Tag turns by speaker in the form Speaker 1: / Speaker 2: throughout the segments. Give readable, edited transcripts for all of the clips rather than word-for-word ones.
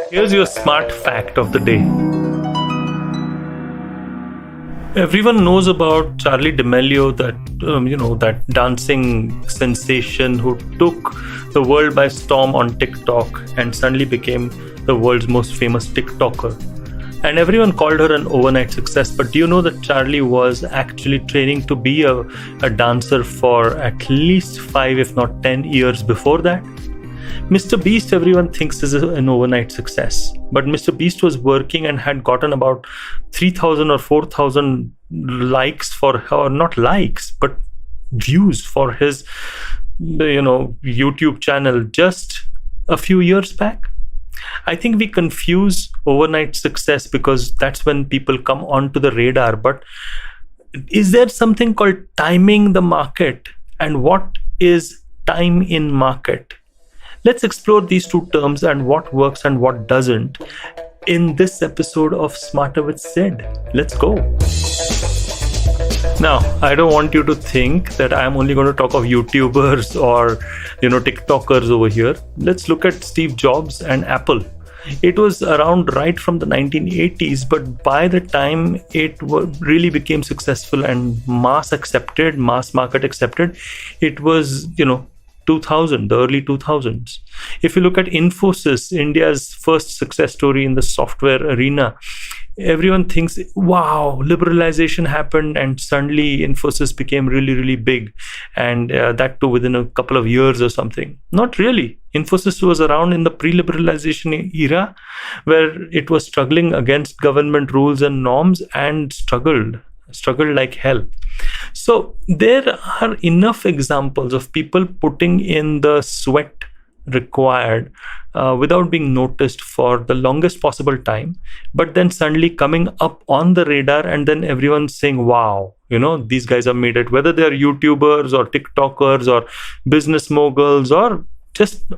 Speaker 1: Here's your smart fact of the day. Everyone knows about Charlie D'Amelio, that dancing sensation who took the world by storm on TikTok and suddenly became the world's most famous TikToker. And everyone called her an overnight success. But do you know that Charlie was actually training to be a dancer for at least 5, if not 10 years before that? Mr. Beast, everyone thinks is an overnight success. But Mr. Beast was working and had gotten about 3,000 or 4,000 likes for, or not likes, but views for his, YouTube channel just a few years back. I think we confuse overnight success because that's when people come onto the radar. But is there something called timing the market? And what is time in market? Let's explore these two terms and what works and what doesn't in this episode of Smarter with Sid. Let's go. Now, I don't want you to think that I'm only going to talk of YouTubers or, TikTokers over here. Let's look at Steve Jobs and Apple. It was around right from the 1980s, but by the time it really became successful and mass market accepted, it was, 2000, the early 2000s. If you look at Infosys, India's first success story in the software arena, everyone thinks, wow, liberalization happened and suddenly Infosys became really, really big. And that too within a couple of years or something. Not really. Infosys was around in the pre-liberalization era where it was struggling against government rules and norms and struggled like hell. So there are enough examples of people putting in the sweat required without being noticed for the longest possible time, but then suddenly coming up on the radar and then everyone's saying, wow, these guys have made it, whether they're YouTubers or TikTokers or business moguls or just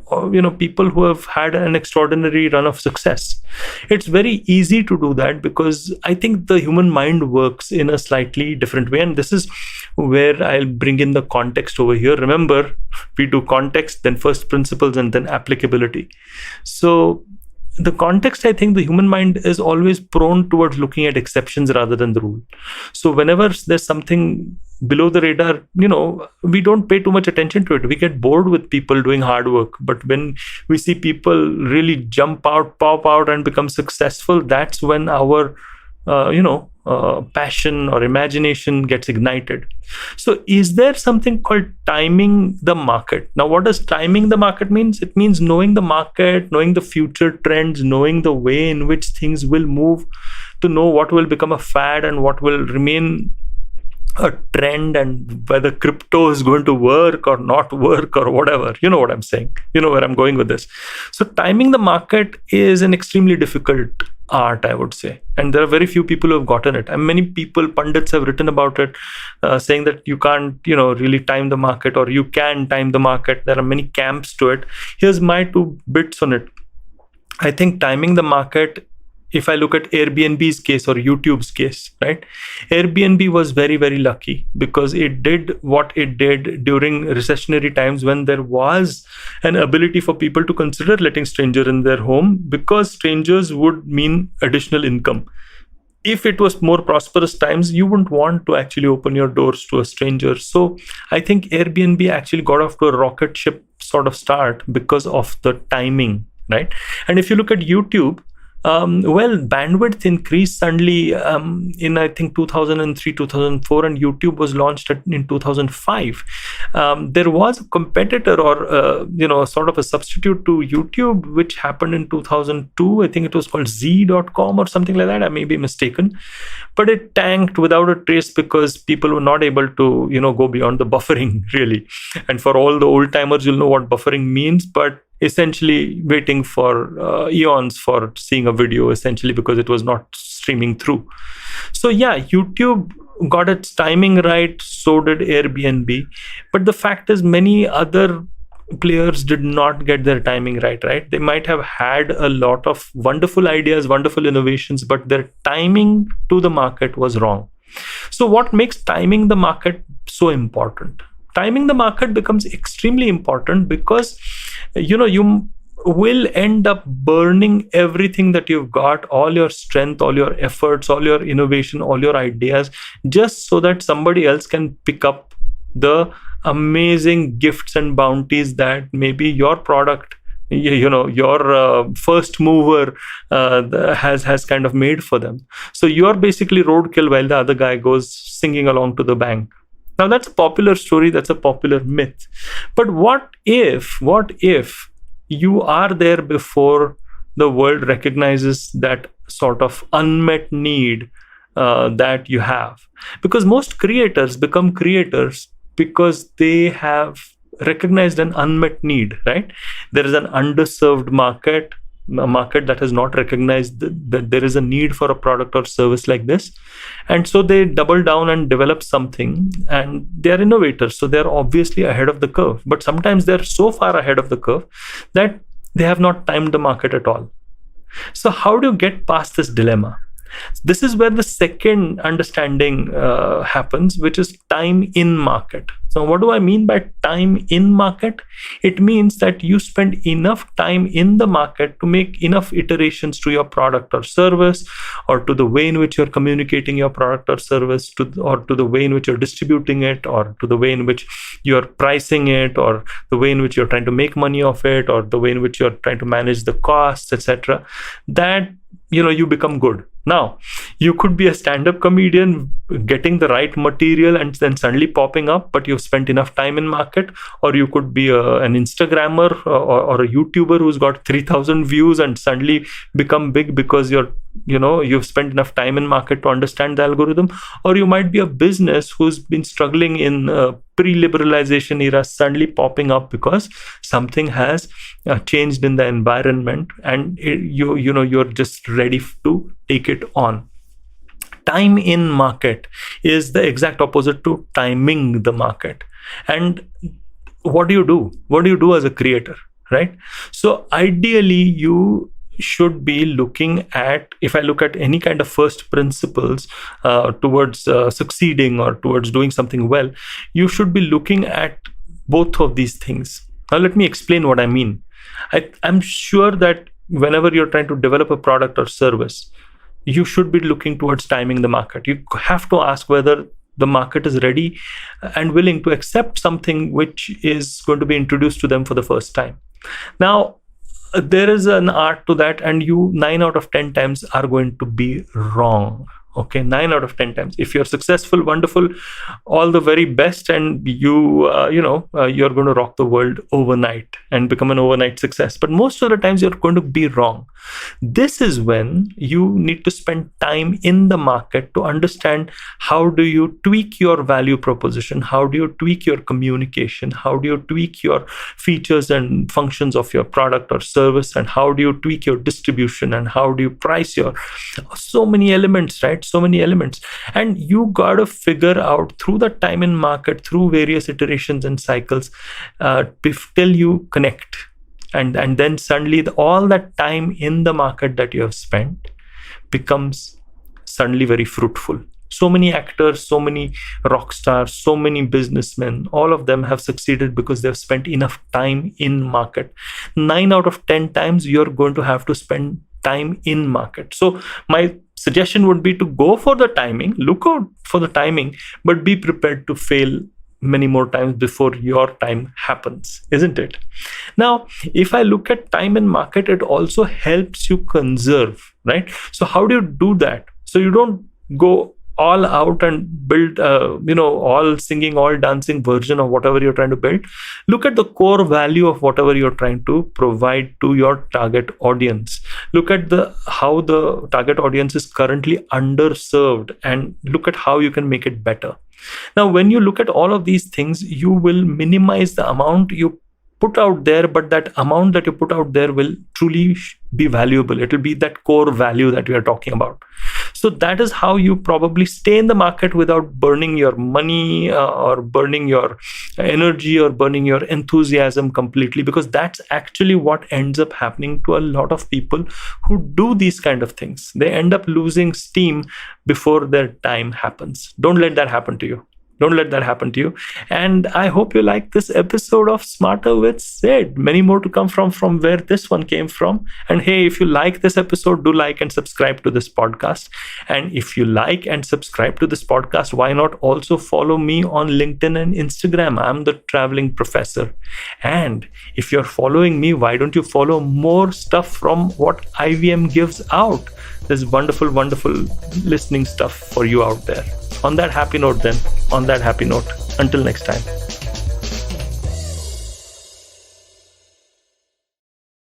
Speaker 1: people who have had an extraordinary run of success. It's very easy to do that because I think the human mind works in a slightly different way, and this is where I'll bring in the context over here. Remember, we do context, then first principles, and then applicability. So the context, I think the human mind is always prone towards looking at exceptions rather than the rule. So whenever there's something below the radar, we don't pay too much attention to it. We get bored with people doing hard work. But when we see people really jump out, pop out and become successful, that's when our, passion or imagination gets ignited. So is there something called timing the market? Now, what does timing the market means? It means knowing the market, knowing the future trends, knowing the way in which things will move, to know what will become a fad and what will remain a trend, and whether crypto is going to work or not work or whatever. You know what I'm saying? You know where I'm going with this. So timing the market is an extremely difficult art, I would say. And there are very few people who have gotten it. And many people, pundits, have written about it, saying that you can't, really time the market, or you can time the market. There are many camps to it. Here's my 2 bits on it. I think timing the market, if I look at Airbnb's case or YouTube's case, right? Airbnb was very, very lucky because it did what it did during recessionary times when there was an ability for people to consider letting strangers in their home, because strangers would mean additional income. If it was more prosperous times, you wouldn't want to actually open your doors to a stranger. So I think Airbnb actually got off to a rocket ship sort of start because of the timing, right? And if you look at YouTube, bandwidth increased suddenly in, I think, 2003, 2004, and YouTube was launched in 2005. There was a competitor or, sort of a substitute to YouTube, which happened in 2002. I think it was called Z.com or something like that. I may be mistaken. But it tanked without a trace because people were not able to, go beyond the buffering, really. And for all the old timers, you'll know what buffering means, but essentially waiting for eons for seeing a video, essentially, because it was not streaming through. So yeah, YouTube got its timing right, so did Airbnb. But the fact is, many other players did not get their timing right? They might have had a lot of wonderful ideas, wonderful innovations, but their timing to the market was wrong. So what makes timing the market so important? Timing the market becomes extremely important because, will end up burning everything that you've got, all your strength, all your efforts, all your innovation, all your ideas, just so that somebody else can pick up the amazing gifts and bounties that maybe your product, your first mover has kind of made for them. So you're basically roadkill while the other guy goes singing along to the bank. Now that's a popular story, that's a popular myth. But what if you are there before the world recognizes that sort of unmet need that you have? Because most creators become creators because they have recognized an unmet need, right? There is an underserved market, a market that has not recognized that there is a need for a product or service like this. And so they double down and develop something, and they are innovators. So they're obviously ahead of the curve. But sometimes they're so far ahead of the curve that they have not timed the market at all. So how do you get past this dilemma? This is where the second understanding happens, which is time in market. So what do I mean by time in market? It means that you spend enough time in the market to make enough iterations to your product or service, or to the way in which you're communicating your product or service, or to the way in which you're distributing it, or to the way in which you're pricing it, or the way in which you're trying to make money off it, or the way in which you're trying to manage the costs, etc. That you become good. Now, you could be a stand-up comedian getting the right material and then suddenly popping up, but you've spent enough time in market. Or you could be an Instagrammer or a YouTuber who's got 3,000 views and suddenly become big because you've spent enough time in market to understand the algorithm. Or you might be a business who's been struggling in pre-liberalization era, suddenly popping up because something has changed in the environment, and you're just ready to take it on. Time in market is the exact opposite to timing the market. And what do you do? What do you do as a creator, right? So ideally, you should be looking at, if I look at any kind of first principles towards succeeding or towards doing something well, you should be looking at both of these things. Now, let me explain what I mean. I'm sure that whenever you're trying to develop a product or service, you should be looking towards timing the market. You have to ask whether the market is ready and willing to accept something which is going to be introduced to them for the first time. Now, there is an art to that, and you 9 out of 10 times are going to be wrong. Okay, 9 out of 10 times. If you're successful, wonderful, all the very best, and you're going to rock the world overnight and become an overnight success. But most of the times you're going to be wrong. This is when you need to spend time in the market to understand how do you tweak your value proposition, how do you tweak your communication, how do you tweak your features and functions of your product or service, and how do you tweak your distribution, and how do you price your so many elements, right? So many elements. And you got to figure out through the time in market, through various iterations and cycles, till you connect. And then suddenly all that time in the market that you have spent becomes suddenly very fruitful. So many actors, so many rock stars, so many businessmen, all of them have succeeded because they've spent enough time in market. 9 out of 10 times you're going to have to spend time in market. So my suggestion would be to go for the timing, look out for the timing, but be prepared to fail many more times before your time happens, isn't it? Now, if I look at time in market, it also helps you conserve, right? So how do you do that? So you don't go all out and build all singing, all dancing version of whatever you're trying to build. Look at the core value of whatever you're trying to provide to your target audience. Look at how the target audience is currently underserved, and look at how you can make it better. Now, when you look at all of these things, you will minimize the amount you put out there, but that amount that you put out there will truly be valuable. It will be that core value that we are talking about. So that is how you probably stay in the market without burning your money or burning your energy or burning your enthusiasm completely, because that's actually what ends up happening to a lot of people who do these kind of things. They end up losing steam before their time happens. Don't let that happen to you. Don't let that happen to you. And I hope you like this episode of Smarter with Sid. Many more to come from where this one came from. And hey, if you like this episode, do like and subscribe to this podcast. And if you like and subscribe to this podcast, why not also follow me on LinkedIn and Instagram? I'm the traveling professor. And if you're following me, why don't you follow more stuff from what IVM gives out? There's wonderful listening stuff for you out there. On that happy note, until next time.